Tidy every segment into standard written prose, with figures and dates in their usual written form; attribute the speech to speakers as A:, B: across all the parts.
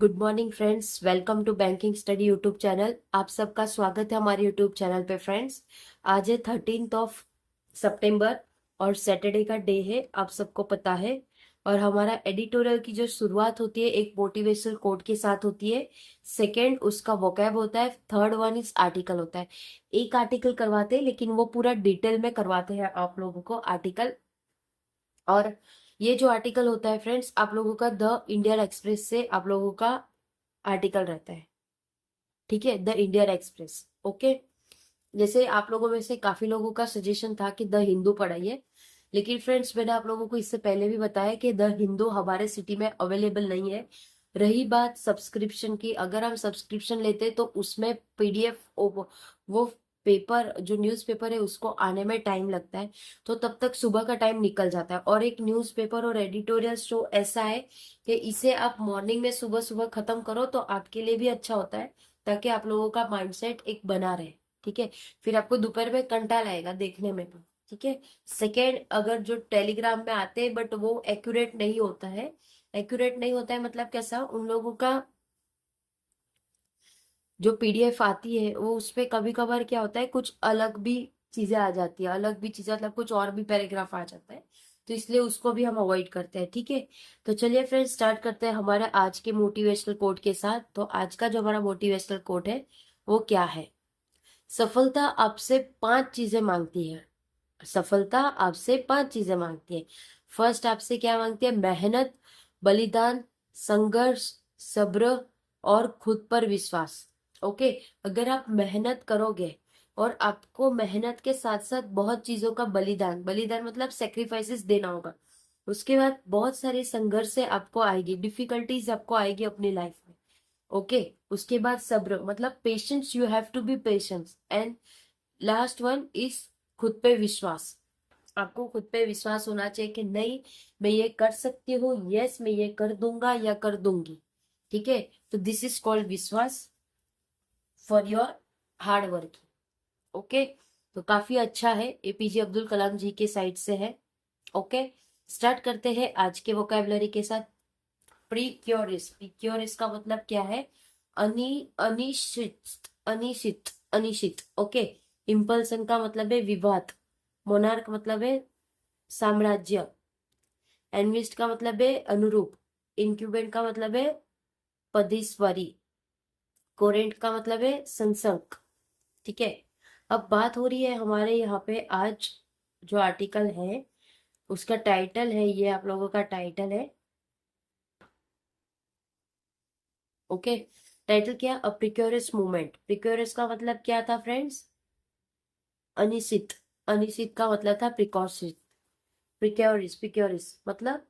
A: Good morning friends, welcome to banking study YouTube channel. आप सबका स्वागत है हमारे यूट्यूब चैनल पे। फ्रेंड्स, आज है 13 और सैटरडे का डे है, आप सबको पता है। और हमारा एडिटोरियल की जो शुरुआत होती है एक मोटिवेशनल कोट के साथ होती है। सेकंड उसका वोकैब होता है। थर्ड वन इज आर्टिकल होता है। एक आर्टिकल करवाते हैं लेकिन वो पूरा डिटेल में करवाते हैं आप लोगों को आर्टिकल। और ये जो आर्टिकल होता है फ्रेंड्स, आप लोगों का द इंडियन एक्सप्रेस से आप लोगों का आर्टिकल रहता है। ठीक है, द इंडियन एक्सप्रेस। ओके, जैसे आप लोगों में से काफी लोगों का सजेशन था कि द हिंदू पढ़ाइए, लेकिन फ्रेंड्स मैंने आप लोगों को इससे पहले भी बताया कि द हिंदू हमारे सिटी में अवेलेबल नहीं है। रही बात सब्सक्रिप्शन की, अगर हम सब्सक्रिप्शन लेते तो उसमें पीडीएफ वो पेपर जो न्यूज़पेपर है उसको आने में टाइम लगता है, तो तब तक सुबह का टाइम निकल जाता है। और एक न्यूज़पेपर और एडिटोरियल शो ऐसा है कि इसे आप मॉर्निंग में सुबह सुबह खत्म करो तो आपके लिए भी अच्छा होता है, ताकि आप लोगों का माइंडसेट एक बना रहे। ठीक है, फिर आपको दोपहर में कंटाल आएगा देखने में भी। ठीक है। सेकेंड, अगर जो टेलीग्राम में आते हैं बट वो एक्यूरेट नहीं होता है। एक्यूरेट नहीं होता है मतलब कैसा, उन लोगों का जो पीडीएफ आती है वो उसपे कभी कभार क्या होता है, कुछ अलग भी चीजें आ जाती है। अलग भी चीजें मतलब कुछ और भी पैराग्राफ आ जाता है, तो इसलिए उसको भी हम अवॉइड करते हैं। ठीक है, तो चलिए फ्रेंड्स स्टार्ट करते हैं हमारे आज के मोटिवेशनल कोट के साथ। तो आज का जो हमारा मोटिवेशनल कोट है वो क्या है? सफलता आपसे 5 चीजें मांगती है। सफलता आपसे 5 चीजें मांगती है। फर्स्ट आपसे क्या मांगती है? मेहनत, बलिदान, संघर्ष, सब्र और खुद पर विश्वास। ओके, अगर आप मेहनत करोगे और आपको मेहनत के साथ साथ बहुत चीजों का बलिदान, बलिदान मतलब सेक्रीफाइसेस देना होगा। उसके बाद बहुत सारे संघर्ष से आपको आएगी, डिफिकल्टीज आपको आएगी अपनी लाइफ में। ओके, उसके बाद सब्र मतलब patience, you have to be patience. And last one is खुद पे विश्वास। आपको खुद पे विश्वास होना चाहिए कि नहीं, मैं ये कर सकती हूँ, यस मैं ये कर दूंगा या कर दूंगी। ठीक है, तो दिस इज कॉल्ड विश्वास for your hard working. Okay, तो काफी अच्छा है, एपीजे अब्दुल कलाम जी के साइड से है। ओके, स्टार्ट करते हैं आज के वोकैबुलरी के साथ। प्रीक्योरिस, प्रीक्योरिस का मतलब क्या है? अनिश्चित, अनिश्चित, अनिश्चित। ओके, इम्पल्सन का मतलब है विवाद। मोनार्क मतलब है साम्राज्य। एनविस्ट का मतलब है अनुरूप। इंक्यूबेंट का मतलब है पदिस्वरी। कोरेंट का मतलब है संसर्ग। ठीक है, अब बात हो रही है हमारे यहाँ पे आज जो आर्टिकल है उसका टाइटल है, ये आप लोगों का टाइटल है। ओके, टाइटल क्या? अ प्रिक्योरियस मूवमेंट। प्रिक्योरियस का मतलब क्या था फ्रेंड्स? अनिश्चित। अनिश्चित का मतलब था प्रिकॉशित। प्रिक्योरियस, प्रिक्योरियस मतलब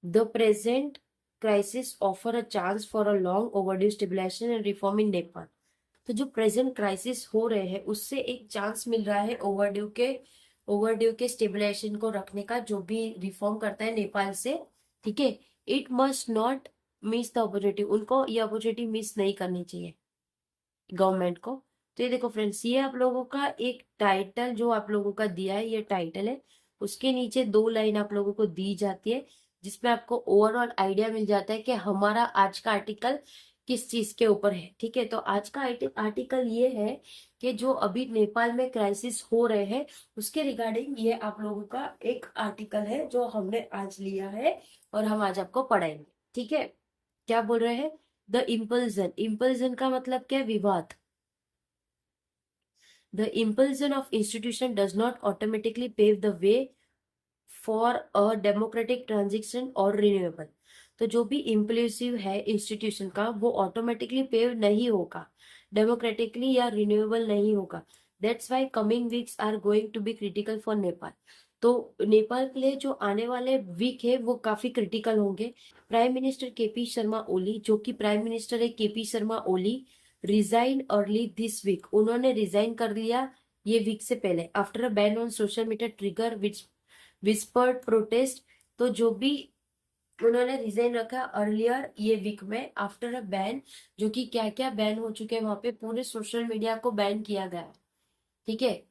A: the present crisis offer a chance for a long overdue stabilization and reform in Nepal. तो जो प्रेजेंट क्राइसिस हो रहे हैं उससे एक चांस मिल रहा है ओवरड्यू के स्टेबलाइजेशन को रखने का, जो भी रिफॉर्म करता है नेपाल से। ठीक है, it must not miss the opportunity. उनको ये अपॉर्चुनिटी मिस नहीं करनी चाहिए गवर्नमेंट को। तो ये देखो फ्रेंड्स, ये आप लोगों का एक टाइटल जो आप लोगों का दिया है, ये टाइटल है। उसके नीचे 2 लाइन आप लोगों को दी जाती है जिसमें आपको ओवरऑल आइडिया मिल जाता है कि हमारा आज का आर्टिकल किस चीज के ऊपर है। ठीक है, तो आज का आर्टिकल ये है कि जो अभी नेपाल में क्राइसिस हो रहे हैं उसके रिगार्डिंग ये आप लोगों का एक आर्टिकल है जो हमने आज लिया है और हम आज आपको पढ़ाएंगे। ठीक है, क्या बोल रहे हैं? द इम्पल्जन। इम्पल्जन का मतलब क्या है? विवाद। The impulsion of institution does not automatically pave the way for a democratic transition or renewable। तो जो भी इम्पल्सिव है इंस्टीट्यूशन का वो ऑटोमेटिकली पेव नहीं होगा, डेमोक्रेटिकली या रिन्यूएबल नहीं होगा। That's why coming weeks are going to be critical for Nepal. तो नेपाल के लिए जो आने वाले वीक है वो काफी क्रिटिकल होंगे। Prime minister KP Sharma Oli, जो कि प्राइम मिनिस्टर है KP Sharma Oli, resign early this week. उन्होंने रिजाइन कर लिया ये वीक से पहले, after a ban on social media trigger which whispered protest. तो जो भी उन्होंने रिजाइन रखा अर्लियर ये वीक में आफ्टर अ बैन, जो कि क्या क्या बैन हो चुके हैं वहां पे, पूरे सोशल मीडिया को बैन किया गया है। ठीक है,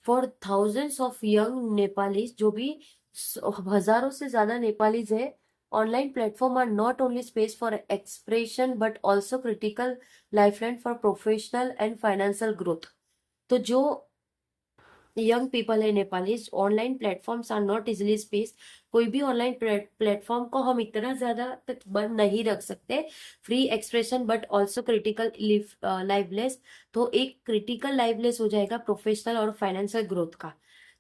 A: for thousands of young Nepalese, जो भी हजारों से ज्यादा नेपालीज है online platform are not only space for expression but also critical lifeline for professional and financial growth. तो जो यंग पीपल है Nepalese, online platforms are not easily space. कोई भी ऑनलाइन प्लेटफॉर्म को हम इतना ज्यादा तक बंद नहीं रख सकते. Free expression but also critical lifeless. तो एक क्रिटिकल लाइवलेस हो जाएगा प्रोफेशनल और फाइनेंशियल ग्रोथ का.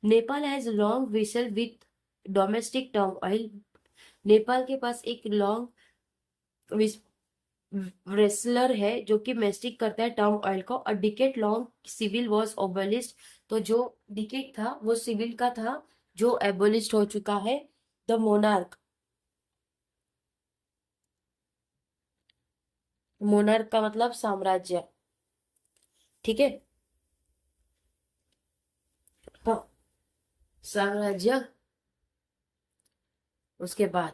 A: Nepal has long whistle with domestic term oil. Nepal के पास एक लॉन्ग रेसलर है जो कि मेस्टिक करता है टर्म ऑयल को. A decade long civil was abolished. तो जो डिकेड था वो सिविल का था जो एबोलिस्ट हो चुका है. द मोनार्क, मोनार्क का मतलब साम्राज्य. ठीक है, हाँ, साम्राज्य. उसके बाद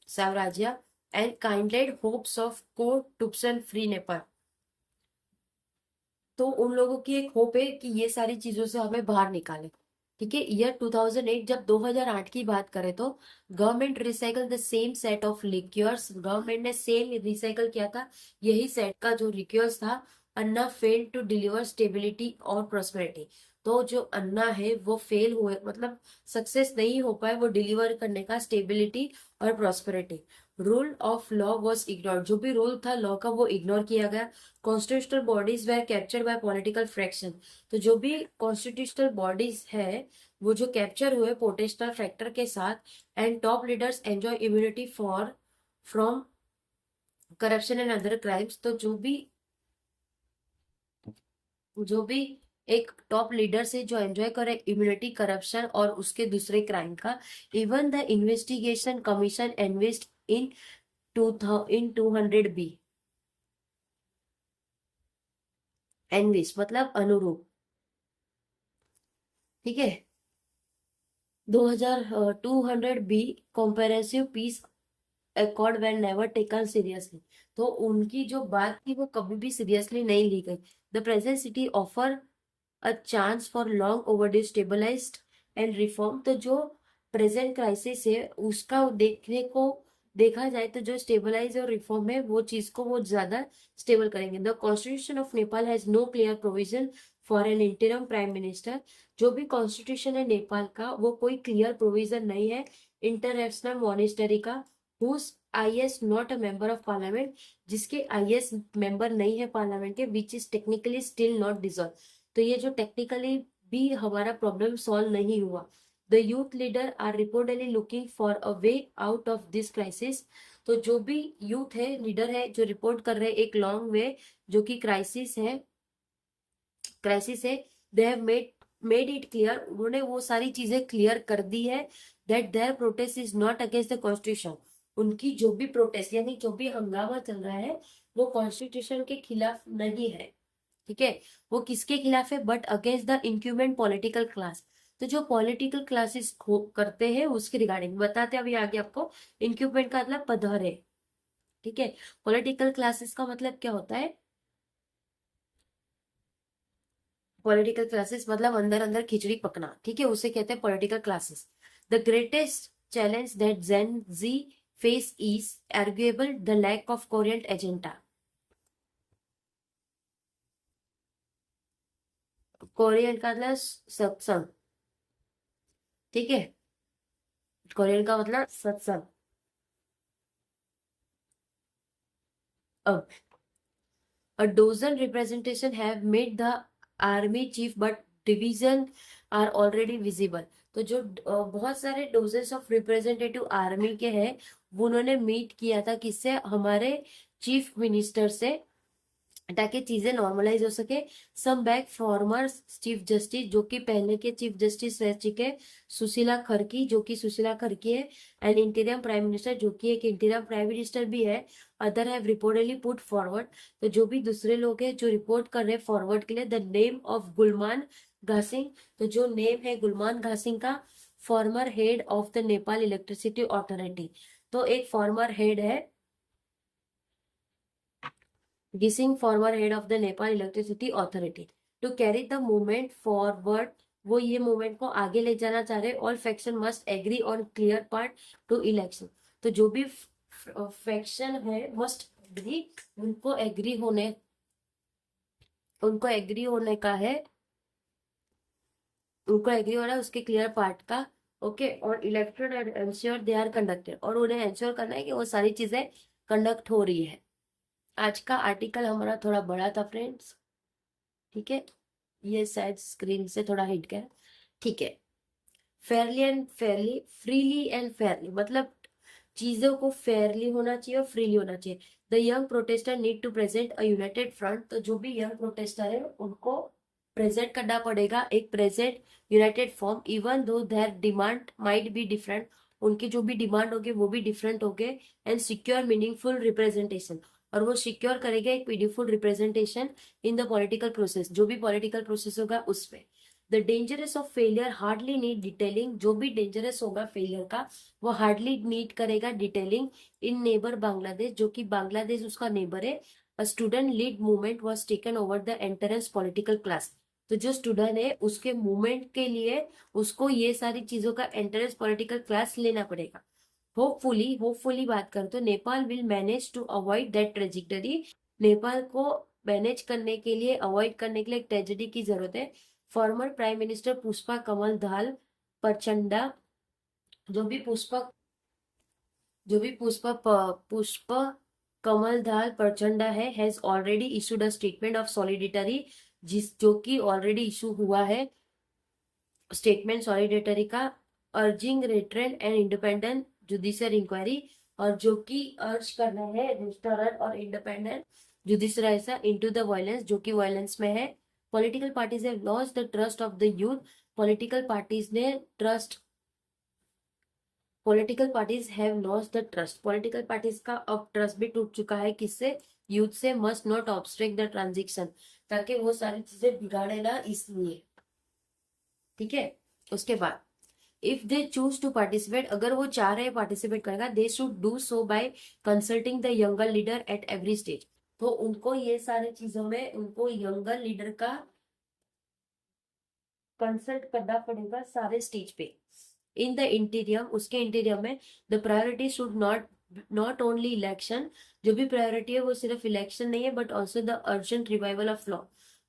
A: साम्राज्य एंड काइंडलेड होप्स ऑफ को टुप्सन फ्री नेपाल. तो उन लोगों की एक होप है कि ये सारी चीजों से हमें बाहर निकाले. ठीक है, ईयर 2008, जब 2008 की बात करें तो government recycle the same set of liquors. Government ने सेम रिसाइकल किया था, यही सेट का जो लिक्योर्स था. अन्ना फेल टू डिलीवर स्टेबिलिटी और प्रोस्पेरिटी. तो जो अन्ना है वो फेल हुए, मतलब सक्सेस नहीं हो पाए वो डिलीवर करने का स्टेबिलिटी और prosperity. Rule of law was ignore. जो भी रूल था लॉ का वो इग्नोर किया गया. Constitutional bodies way captured by political fraction. तो जो भी कॉन्स्टिट्यूशनल बॉडीज है वो जो कैप्चर हुए पोटेंशियल फैक्टर के साथ. And top leaders enjoy immunity for from corruption and other crimes. तो जो भी एक टॉप लीडर से जो एंजॉय करे इम्यूनिटी करप्शन और उसके दूसरे क्राइम का. Even the investigation commission invest in 200 B. एनविस मतलब अनुरूप. ठीक है, 200 comprehensive peace accord when never taken seriously. तो उनकी जो बात थी वो कभी भी सीरियसली नहीं ली गई. The present city offer a chance for long overdue stabilized and reform. तो जो प्रेजेंट क्राइसिस है उसका देखा जाए तो जो स्टेबलाइज और रिफॉर्म है वो चीज को वो ज्यादा स्टेबल करेंगे. The constitution of Nepal has no clear provision for an interim prime minister. जो भी कॉन्स्टिट्यूशन है नेपाल का वो कोई क्लियर प्रोविजन नहीं है इंटरनेशनल मॉनिटरी का. whose IS not a member of parliament, जिसके IS मेंबर नहीं है पार्लियामेंट के, which is technically still not dissolved. तो ये जो टेक्निकली भी हमारा प्रॉब्लम सॉल्व नहीं हुआ. The youth leader are reportedly looking for a way out of this crisis. तो जो भी यूथ है, लीडर है, जो रिपोर्ट कर रहे हैं एक लॉन्ग वे जो कि क्राइसिस है. They have made it clear. उन्होंने वो सारी चीजें क्लियर कर दी है that their protest is not against the constitution. उनकी जो भी प्रोटेस्ट यानी जो भी हंगामा चल रहा है वो कॉन्स्टिट्यूशन के खिलाफ नहीं है. ठीक है, वो किसके खिलाफ है? But against the incumbent political class. तो जो पॉलिटिकल क्लासेस करते हैं उसके रिगार्डिंग बताते हैं अभी आगे आपको. इंक्यूमेंट का मतलब पधर है. ठीक है, पॉलिटिकल क्लासेस का मतलब क्या होता है? पॉलिटिकल क्लासेस मतलब अंदर अंदर खिचड़ी पकना. ठीक है, उसे कहते हैं political classes. The greatest challenge that Gen Z face is arguable the lack of coherent agenda. Coherent का मतलब सत्संग. ठीक है, कोरियन का मतलब सत्संग. अब a dozen representation have made the army chief but division are already visible. तो जो बहुत सारे डोजेस ऑफ रिप्रेजेंटेटिव आर्मी के हैं वो उन्होंने मीट किया था किससे? हमारे चीफ मिनिस्टर से, ताकि चीजें नॉर्मलाइज हो सके. Some back former chief justice, जो कि पहले के चीफ जस्टिस रह चुके, सुशीला खरकी, जो कि सुशीला खरकी है. एंड इंटीरियम प्राइम मिनिस्टर, जो कि एक इंटीरियम प्राइम मिनिस्टर भी है. Other have reportedly put forward. तो जो भी दूसरे लोग हैं जो रिपोर्ट कर रहे हैं फॉरवर्ड के लिए, the name of Kulman Ghising. तो जो नेम है गुलमान घासिंग का, former head of the Nepal electricity authority. तो एक फॉर्मर हेड है Ghising, former head of the Nepal electricity authority. To carry the movement forward, वो ये मूवमेंट को आगे ले जाना चाह रहे. All faction must agree on clear part to election. तो जो भी फैक्शन है मस्ट एग्री, उनको एग्री होने का है, उनको एग्री हो रहा है उसके क्लियर पार्ट का। ओके, और elected and ensure they are conducted, और उन्हें एंश्योर करना है कि वो सारी चीजें कंडक्ट हो रही है। आज का आर्टिकल हमारा थोड़ा बड़ा था फ्रेंड्स, ठीक है, ये शायद स्क्रीन से थोड़ा हिट गया, ठीक है। Fairlie and Fairlie, freely and Fairlie, मतलब चीजों को फेयरली होना चाहिए और फ्रीली होना चाहिए। The young protester need to present a united front, तो जो भी यंग प्रोटेस्टर है उनको प्रेजेंट करना पड़ेगा एक present United form, even though their demand might be different, उनकी जो भी डिमांड होगी वो भी डिफरेंट होंगे, एंड सिक्योर मीनिंगफुल रिप्रेजेंटेशन, और वो सिक्योर करेगा एक meaningful representation in the political process, जो भी पॉलिटिकल प्रोसेस होगा उसमें। The dangerous of failure hardly need detailing, जो भी डेंजरस होगा फेलियर का वो हार्डली नीड करेगा डिटेलिंग। इन नेबर बांग्लादेश, जो कि बांग्लादेश उसका नेबर है, a student lead movement was taken over the entrance political class, तो जो स्टूडेंट है उसके मूवमेंट के लिए उसको ये सारी चीजों का एंटरेंस पॉलिटिकल क्लास लेना पड़ेगा। होपफुली बात करें तो Nepal will manage to avoid that tragedy, Nepal को मैनेज करने के लिए, अवॉइड करने के लिए एक ट्रेजेडी की जरूरत है। फॉर्मर प्राइम मिनिस्टर पुष्पा कमल दाहाल प्रचंडा, जो भी पुष्पा जो भी पुष्प कमल दाहाल प्रचंडा है, has already issued a statement of solidarity, जो कि ऑलरेडी इशू हुआ है स्टेटमेंट सॉलिडेटरी का, urging restraint and independent judicial inquiry, और जो कि अर्ज करना है रिस्टोरेंट और इंडिपेंडेंट जुडिशियल ऐसा इनटू द वायलेंस, जो कि वायलेंस में है। Political parties have lost the trust of the youth, political parties ने trust, political parties have lost the trust, political parties का अब ट्रस्ट भी टूट चुका है, किससे, यूथ से। Must not obstruct the transition, ताकि वो सारी चीजें बिगाड़े ना, इसलिए, ठीक है। उसके बाद if they choose to participate, अगर वो चाह रहे पार्टिसिपेट करेगा, they should do so by consulting the younger leader at every stage, तो उनको ये सारी चीजों में उनको यंगर लीडर का कंसल्ट करना पड़ेगा सारे स्टेज पे। इन द इंटीरियम, उसके इंटीरियम में the priority should not only election, जो भी प्रायोरिटी है वो सिर्फ इलेक्शन नहीं है, but also the urgent revival of law,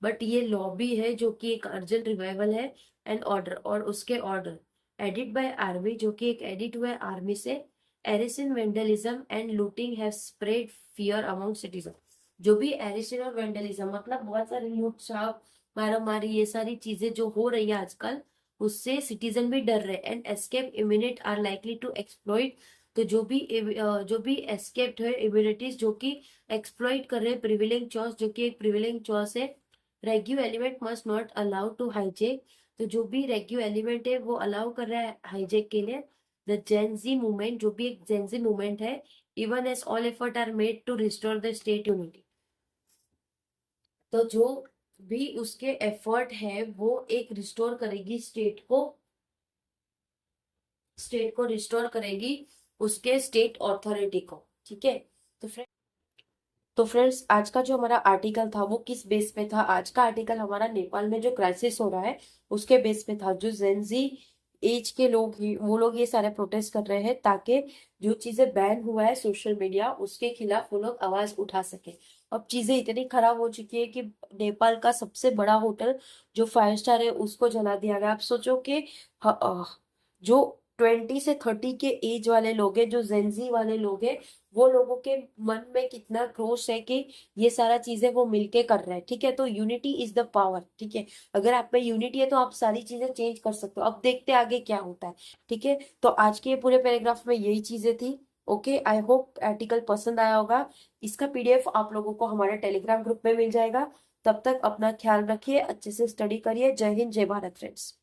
A: but ये लॉ भी है जो कि एक अर्जेंट रिवाइवल है, एंड ऑर्डर, और उसके ऑर्डर एडिट बाय आर्मी, जो कि एक एडिट हुआ है आर्मी से। Arisen vandalism and looting have spread fear among citizen, जो भी एरिसन और वेंडलिज्म मतलब बहुत सारे लूट छाप मारा मारी ये सारी चीजें जो हो रही है आजकल, उससे सिटीजन भी डर रहे, and escape immunity are likely to exploit, तो जो भी एस्केप्ड है इम्यूनिटीज जो कि एक्सप्लॉइट कर रहे हैं प्रिविलेंज चॉइस, जो कि एक प्रिविलेंज चॉइस है। Rogue element must not allow to hijack, तो जो भी रेग्यू एलिमेंट है वो अलाउ कर रहा है हाईजेक के लिए। द जेनजी मूवमेंट, जो भी एक जेनजी मूवमेंट है, even as all effort are made to restore the state unity, तो जो भी उसके एफर्ट है वो एक रिस्टोर करेगी स्टेट को रिस्टोर करेगी उसके स्टेट ऑथोरिटी को, ठीक है। तो फ्रेंड्स आज का जो हमारा आर्टिकल था वो किस बेस पे था, आज का आर्टिकल हमारा नेपाल में जो क्राइसिस हो रहा है उसके बेस पे था। जो जेनजी एज के लोग ही वो लोग ये सारे प्रोटेस्ट कर रहे हैं ताकि जो चीजें बैन हुआ है सोशल मीडिया उसके खिलाफ वो लोग आवाज उठा सके। अब चीजें इतनी खराब हो चुकी है कि नेपाल का सबसे बड़ा होटल जो 5 स्टार है उसको जला दिया गया। आप सोचो कि जो 20 से 30 के एज वाले लोग हैं, जो जेंजी वाले लोग हैं, वो लोगों के मन में कितना क्रोश है कि ये सारा चीजें वो मिलके कर रहे हैं, ठीक है। तो यूनिटी इज द पावर, ठीक है। अगर आप में यूनिटी है तो आप सारी चीजें चेंज कर सकते हो। अब देखते हैं आगे क्या होता है, ठीक है। तो आज के पूरे पैराग्राफ में यही चीजें थी। ओके, आई होप आर्टिकल पसंद आया होगा। इसका पीडीएफ आप लोगों को हमारे टेलीग्राम ग्रुप में मिल जाएगा। तब तक अपना ख्याल रखिए, अच्छे से स्टडी करिए। जय हिंद, जय भारत फ्रेंड्स।